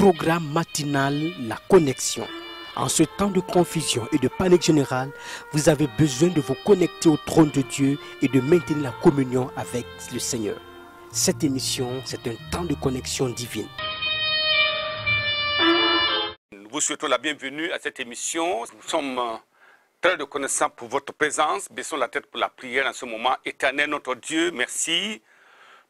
programme matinal La Connexion. En ce temps de confusion et de panique générale, vous avez besoin de vous connecter au trône de Dieu et de maintenir la communion avec le Seigneur. Cette émission, c'est un temps de connexion divine. Nous vous souhaitons la bienvenue à cette émission. Nous sommes très reconnaissants pour votre présence. Baissons la tête pour la prière en ce moment. Éternel notre Dieu, merci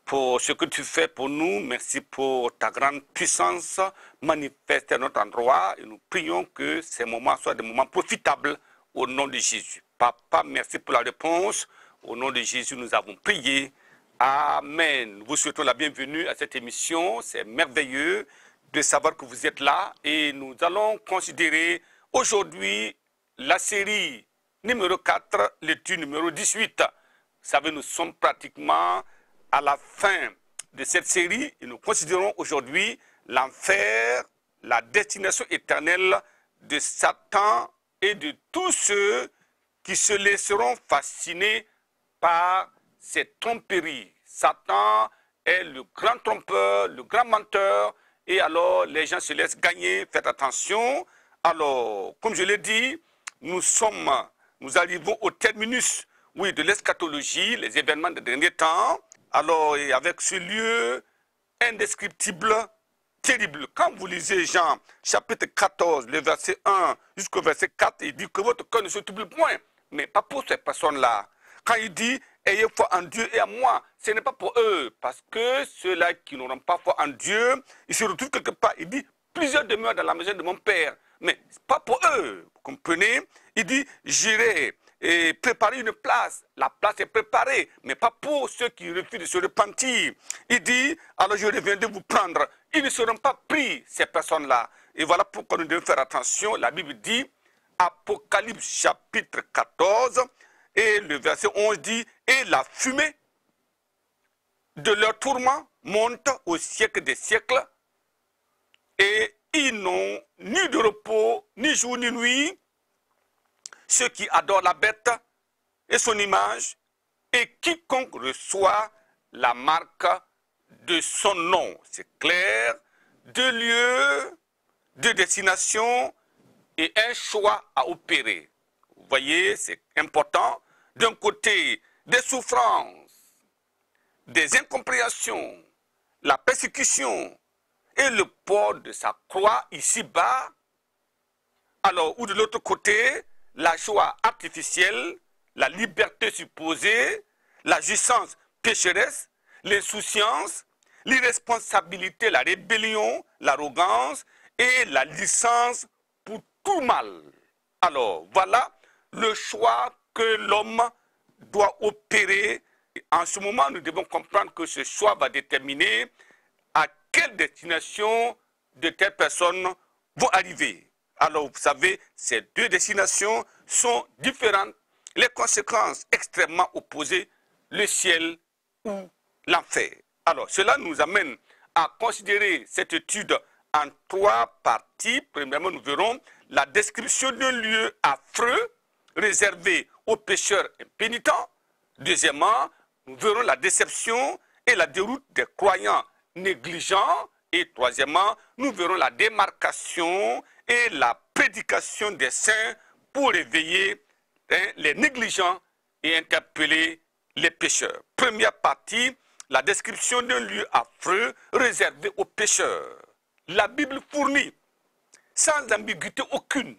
pour ce que tu fais pour nous. Merci pour ta grande puissance manifestée à notre endroit. Et nous prions que ces moments soient des moments profitables au nom de Jésus. Papa, merci pour la réponse. Au nom de Jésus, nous avons prié. Amen. Nous vous souhaitons la bienvenue à cette émission. C'est merveilleux de savoir que vous êtes là. Et nous allons considérer aujourd'hui la série numéro 4, l'étude numéro 18. Vous savez, nous sommes pratiquement à la fin de cette série et nous considérons aujourd'hui l'enfer, la destination éternelle de Satan et de tous ceux qui se laisseront fasciner par ces tromperies. Satan est le grand trompeur, le grand menteur, et alors les gens se laissent gagner. Faites attention. Alors, comme je l'ai dit, nous arrivons au terminus, de l'eschatologie, les événements des derniers temps. Alors, et avec ce lieu indescriptible, terrible. Quand vous lisez Jean, chapitre 14, le verset 1 jusqu'au verset 4, il dit que votre cœur ne se trouble point. Mais pas pour ces personnes-là. Quand il dit, ayez foi en Dieu et en moi, ce n'est pas pour eux. Parce que ceux-là qui n'auront pas foi en Dieu, ils se retrouvent quelque part. Il dit, plusieurs demeurent dans la maison de mon Père. Mais pas pour eux. Vous comprenez? Il dit, j'irai et préparer une place. La place est préparée, mais pas pour ceux qui refusent de se repentir. Il dit, alors je reviendrai vous prendre. Ils ne seront pas pris, ces personnes-là. Et voilà pourquoi nous devons faire attention. La Bible dit, Apocalypse chapitre 14, et le verset 11 dit, et la fumée de leur tourment monte au siècle des siècles, et ils n'ont ni de repos, ni jour, ni nuit, ceux qui adorent la bête et son image, et quiconque reçoit la marque de son nom. C'est clair, 2 lieux, 2 destinations et un choix à opérer. Vous voyez, c'est important. D'un côté, des souffrances, des incompréhensions, la persécution et le port de sa croix ici-bas. Alors, ou de l'autre côté, la joie artificielle, la liberté supposée, la jouissance pécheresse, l'insouciance, l'irresponsabilité, la rébellion, l'arrogance et la licence pour tout mal. Alors, voilà le choix que l'homme doit opérer. En ce moment, nous devons comprendre que ce choix va déterminer à quelle destination de telles personnes vont arriver. Alors, vous savez, ces 2 destinations sont différentes. Les conséquences extrêmement opposées, le ciel ou l'enfer. Alors, cela nous amène à considérer cette étude en 3 parties. Premièrement, nous verrons la description d'un lieu affreux, réservé aux pécheurs impénitents. Deuxièmement, nous verrons la déception et la déroute des croyants négligents. Et troisièmement, nous verrons la démarcation et la prédication des saints pour réveiller les négligents et interpeller les pécheurs. Première partie, la description d'un lieu affreux réservé aux pécheurs. La Bible fournit, sans ambiguïté aucune,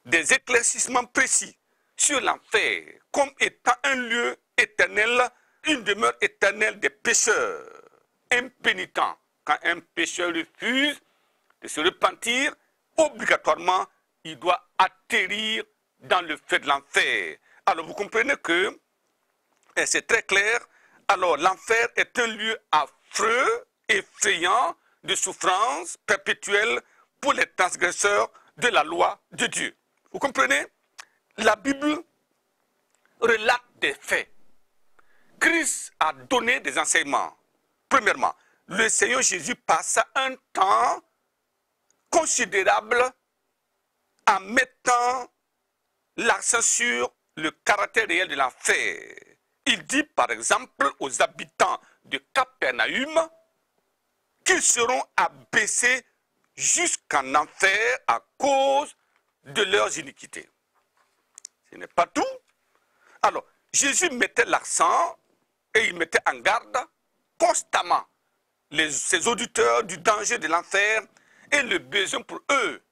des éclaircissements précis sur l'enfer comme étant un lieu éternel, une demeure éternelle des pécheurs impénitents. Quand un pécheur refuse de se repentir, obligatoirement, il doit atterrir dans le feu de l'enfer. Alors, vous comprenez que, et c'est très clair, alors l'enfer est un lieu affreux, effrayant, de souffrance perpétuelle pour les transgresseurs de la loi de Dieu. Vous comprenez? La Bible relate des faits. Christ a donné des enseignements. Premièrement, le Seigneur Jésus passa un temps considérable en mettant l'accent sur le caractère réel de l'enfer. Il dit par exemple aux habitants de Capernaum qu'ils seront abaissés jusqu'en enfer à cause de leurs iniquités. Ce n'est pas tout. Alors, Jésus mettait l'accent et il mettait en garde constamment ses auditeurs du danger de l'enfer et le besoin pour eux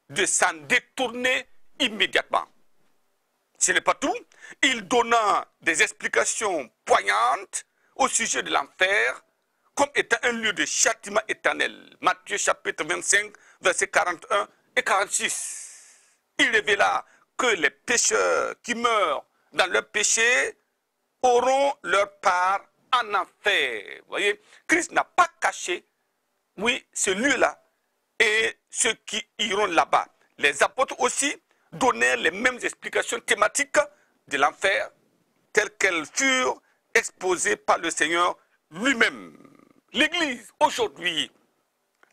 de s'en détourner immédiatement. Ce n'est pas tout. Il donna des explications poignantes au sujet de l'enfer comme étant un lieu de châtiment éternel. Matthieu chapitre 25, versets 41 et 46. Il révéla que les pécheurs qui meurent dans leur péché auront leur part en enfer. Vous voyez, Christ n'a pas caché, oui, ce lieu-là et ceux qui iront là-bas. Les apôtres aussi donnèrent les mêmes explications thématiques de l'enfer, telles qu'elles furent exposées par le Seigneur lui-même. L'Église, aujourd'hui,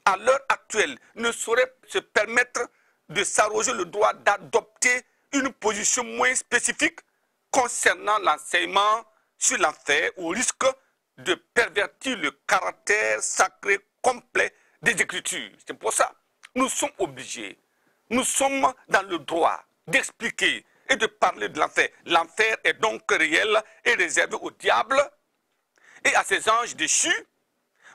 à l'heure actuelle, ne saurait se permettre de s'arroger le droit d'adopter une position moins spécifique concernant l'enseignement sur l'enfer au risque de pervertir le caractère sacré complet des Écritures. C'est pour ça que nous sommes obligés, nous sommes dans le droit d'expliquer et de parler de l'enfer. L'enfer est donc réel et réservé au diable et à ses anges déchus,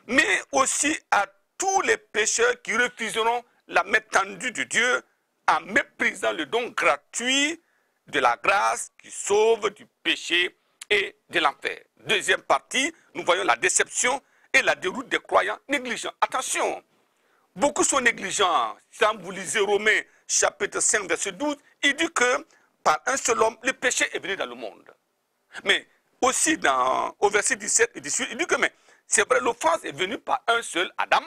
mais aussi à tous les pécheurs qui refuseront la main tendue de Dieu en méprisant le don gratuit de la grâce qui sauve du péché et de l'enfer. Deuxième partie, nous voyons la déception et la déroute des croyants négligents. Attention, beaucoup sont négligents. Quand vous lisez Romains chapitre 5, verset 12, il dit que par un seul homme, le péché est venu dans le monde. Mais aussi au verset 17 et 18, il dit que c'est vrai, l'offense est venue par un seul Adam,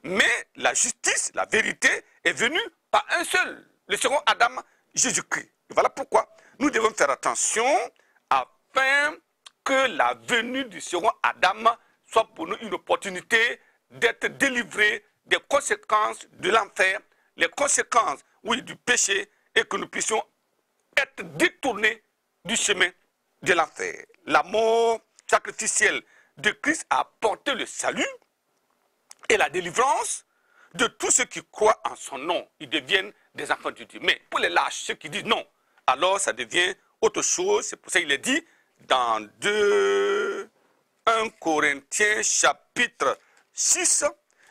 mais la justice, la vérité est venue par un seul, le second Adam, Jésus-Christ. Et voilà pourquoi nous devons faire attention afin que la venue du second Adam soit pour nous une opportunité d'être délivrés des conséquences de l'enfer, les conséquences, oui, du péché, et que nous puissions être détournés du chemin de l'enfer. La mort sacrificielle de Christ a apporté le salut et la délivrance de tous ceux qui croient en son nom. Ils deviennent des enfants de Dieu. Mais pour les lâches, ceux qui disent non, alors ça devient autre chose. C'est pour ça qu'il est dit dans 1 Corinthiens chapitre 6,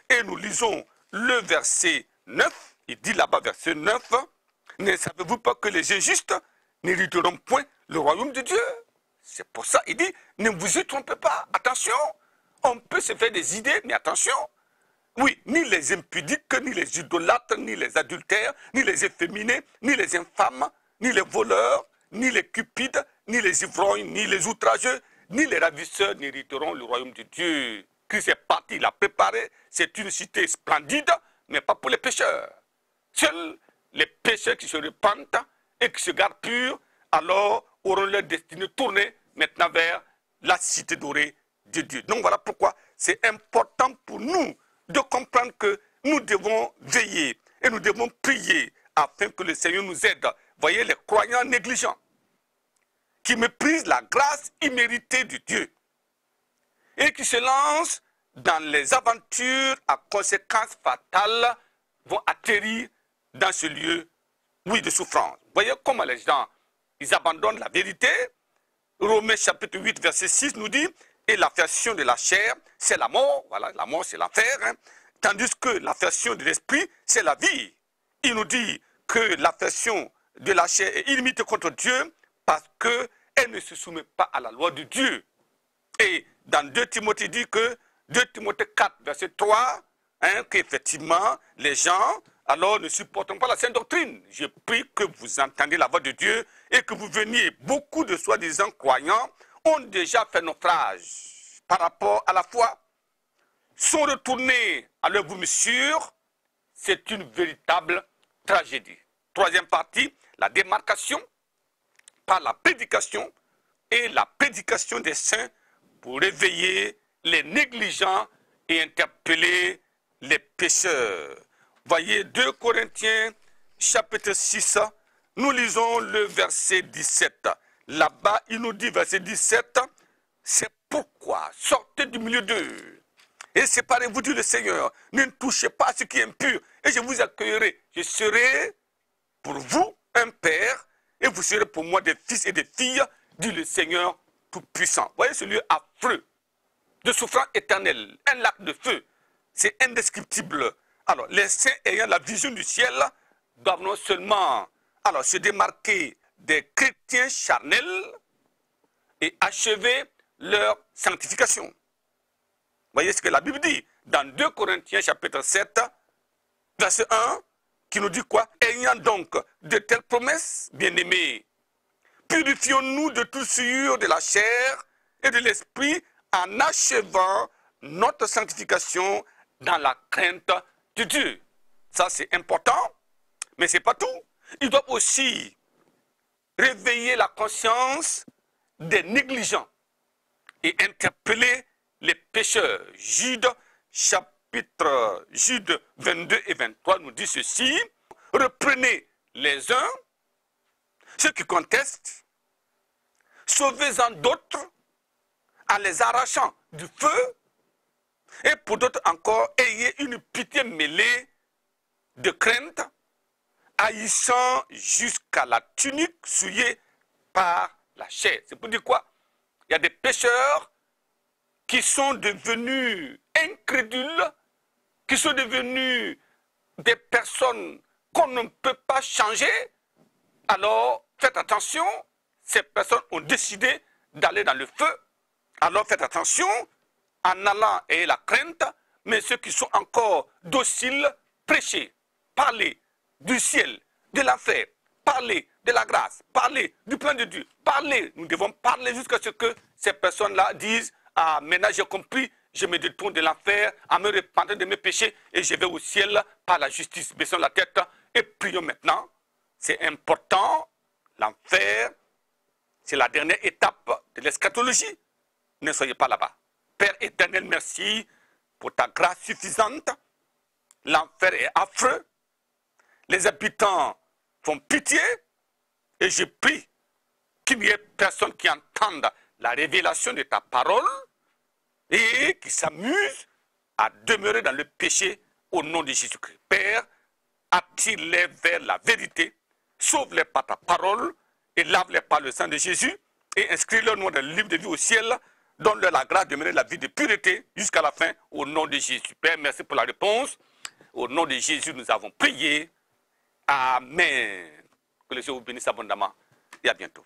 et nous lisons le verset 9. Il dit là-bas, verset 9, « Ne savez-vous pas que les injustes n'hériteront point le royaume de Dieu ?» C'est pour ça qu'il dit, ne vous y trompez pas. Attention, on peut se faire des idées, mais attention. Oui, ni les impudiques, ni les idolâtres, ni les adultères, ni les efféminés, ni les infâmes, ni les voleurs, ni les cupides, ni les ivrognes, ni les outrageux, ni les ravisseurs n'hériteront le royaume de Dieu. Christ est parti, il a préparé, c'est une cité splendide, mais pas pour les pécheurs. Seuls les pécheurs qui se repentent et qui se gardent purs, alors auront leur destinée tournée maintenant vers la cité dorée de Dieu. Donc voilà pourquoi c'est important pour nous de comprendre que nous devons veiller et nous devons prier afin que le Seigneur nous aide. Voyez les croyants négligents qui méprisent la grâce imméritée de Dieu et qui se lancent dans les aventures à conséquences fatales vont atterrir dans ce lieu, oui, de souffrance. Voyez comment les gens, ils abandonnent la vérité. Romains chapitre 8, verset 6 nous dit, et l'affection de la chair, c'est la mort. Voilà, la mort, c'est l'enfer. Tandis que l'affection de l'esprit, c'est la vie. Il nous dit que l'affection de la chair est illimitée contre Dieu parce qu'elle ne se soumet pas à la loi de Dieu. Et dans 2 Timothée, il dit que 2 Timothée 4, verset 3, qu'effectivement, les gens, alors ne supportent pas la sainte doctrine. Je prie que vous entendiez la voix de Dieu et que vous veniez. Beaucoup de soi-disant croyants ont déjà fait naufrage par rapport à la foi, sont retournés à leur vomissure. C'est une véritable tragédie. Troisième partie, la démarcation par la prédication et la prédication des saints pour réveiller les négligents et interpeller les pécheurs. Voyez 2 Corinthiens chapitre 6, nous lisons le verset 17. Là-bas, il nous dit, verset 17, c'est pourquoi sortez du milieu d'eux Et séparez-vous, dit le Seigneur. Ne touchez pas à ce qui est impur. Et je vous accueillerai. Je serai pour vous un père. Et vous serez pour moi des fils et des filles, dit le Seigneur Tout-Puissant. Voyez ce lieu affreux, de souffrance éternelle. Un lac de feu. C'est indescriptible. Alors, les saints ayant la vision du ciel doivent non seulement se démarquer des chrétiens charnels et achever leur sanctification. Voyez ce que la Bible dit dans 2 Corinthiens chapitre 7, verset 1, qui nous dit quoi? Ayant donc de telles promesses, bien-aimés, purifions-nous de toute souillure de la chair et de l'esprit en achevant notre sanctification dans la crainte de Dieu. Ça, c'est important, mais ce n'est pas tout. Ils doivent aussi réveiller la conscience des négligents et interpeller les pécheurs. Jude 22 et 23 nous dit ceci: reprenez les uns ceux qui contestent, sauvez-en d'autres en les arrachant du feu, et pour d'autres encore, ayez une pitié mêlée de crainte, haïssant jusqu'à la tunique souillée par la chair. C'est pour dire quoi? Il y a des pécheurs qui sont devenus incrédules, qui sont devenus des personnes qu'on ne peut pas changer. Alors, faites attention, ces personnes ont décidé d'aller dans le feu. Alors, faites attention, en allant ayez la crainte, mais ceux qui sont encore dociles, prêchez, parlez du ciel, de l'enfer, parlez de la grâce, parlez du plan de Dieu, parlez, nous devons parler jusqu'à ce que ces personnes-là disent: ah, maintenant j'ai compris, je me détourne de l'enfer, à me repentir de mes péchés et je vais au ciel par la justice. Baissons la tête et prions maintenant. C'est important, l'enfer, c'est la dernière étape de l'eschatologie. Ne soyez pas là-bas. Père éternel, merci pour ta grâce suffisante. L'enfer est affreux. Les habitants font pitié. Et je prie qu'il n'y ait personne qui entende la révélation de ta parole et qui s'amuse à demeurer dans le péché au nom de Jésus-Christ. Père, attire-les vers la vérité, sauve-les par ta parole et lave-les par le sang de Jésus et inscris-leur nom dans le livre de vie au ciel. Donne-leur la grâce de mener la vie de pureté jusqu'à la fin au nom de Jésus. Père, merci pour la réponse. Au nom de Jésus, nous avons prié. Amen. Que le Seigneur vous bénisse abondamment et à bientôt.